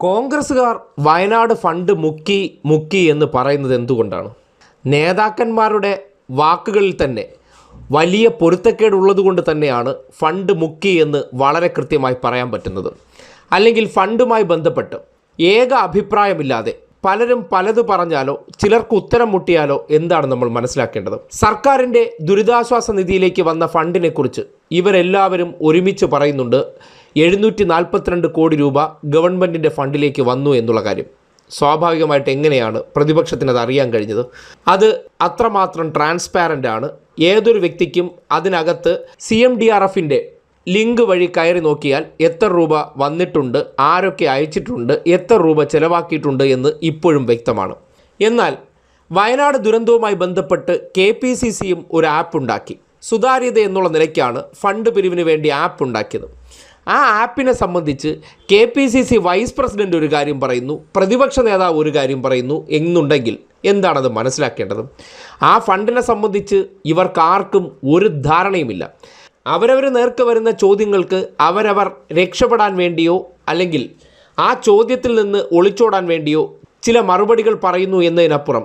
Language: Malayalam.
കോൺഗ്രസ്സുകാർ വയനാട് ഫണ്ട് മുക്കി എന്ന് പറയുന്നത് എന്തുകൊണ്ടാണ്? നേതാക്കന്മാരുടെ വാക്കുകളിൽ തന്നെ വലിയ പൊരുത്തക്കേടുള്ളതുകൊണ്ട് തന്നെയാണ് ഫണ്ട് മുക്കി എന്ന് വളരെ കൃത്യമായി പറയാൻ പറ്റുന്നത്. അല്ലെങ്കിൽ ഫണ്ടുമായി ബന്ധപ്പെട്ട് ഏക അഭിപ്രായമില്ലാതെ പലരും പലത് പറഞ്ഞാലോ ചിലർക്ക് ഉത്തരം മുട്ടിയാലോ എന്താണ് നമ്മൾ മനസ്സിലാക്കേണ്ടത്? സർക്കാരിൻ്റെ ദുരിതാശ്വാസ നിധിയിലേക്ക് വന്ന ഫണ്ടിനെ കുറിച്ച് ഇവരെല്ലാവരും ഒരുമിച്ച് പറയുന്നുണ്ട് 742 കോടി രൂപ ഗവൺമെൻറ്റിൻ്റെ ഫണ്ടിലേക്ക് വന്നു എന്നുള്ള കാര്യം. സ്വാഭാവികമായിട്ട് എങ്ങനെയാണ് പ്രതിപക്ഷത്തിനത് അറിയാൻ കഴിഞ്ഞത്? അത് അത്രമാത്രം ട്രാൻസ്പാരൻ്റ് ആണ്. ഏതൊരു വ്യക്തിക്കും അതിനകത്ത് CMDRFൻ്റെ ലിങ്ക് വഴി കയറി നോക്കിയാൽ എത്ര രൂപ വന്നിട്ടുണ്ട്, ആരൊക്കെ അയച്ചിട്ടുണ്ട്, എത്ര രൂപ ചിലവാക്കിയിട്ടുണ്ട് എന്ന് ഇപ്പോഴും വ്യക്തമാണ്. എന്നാൽ വയനാട് ദുരന്തവുമായി ബന്ധപ്പെട്ട് KPCCയും ഒരു ആപ്പ് ഉണ്ടാക്കി. സുതാര്യത എന്നുള്ള നിലയ്ക്കാണ് ഫണ്ട് പിരിവിന് വേണ്ടി ആപ്പ് ഉണ്ടാക്കിയത്. ആ ആപ്പിനെ സംബന്ധിച്ച് KPCC വൈസ് പ്രസിഡൻ്റ് ഒരു കാര്യം പറയുന്നു, പ്രതിപക്ഷ നേതാവ് ഒരു കാര്യം പറയുന്നു എന്നുണ്ടെങ്കിൽ എന്താണത് മനസ്സിലാക്കേണ്ടത്? ആ ഫണ്ടിനെ സംബന്ധിച്ച് ഇവർക്കാർക്കും ഒരു ധാരണയുമില്ല. അവരവർ നേർക്ക് വരുന്ന ചോദ്യങ്ങൾക്ക് അവരവർ രക്ഷപ്പെടാൻ വേണ്ടിയോ അല്ലെങ്കിൽ ആ ചോദ്യത്തിൽ നിന്ന് ഒളിച്ചോടാൻ വേണ്ടിയോ ചില മറുപടികൾ പറയുന്നു എന്നതിനപ്പുറം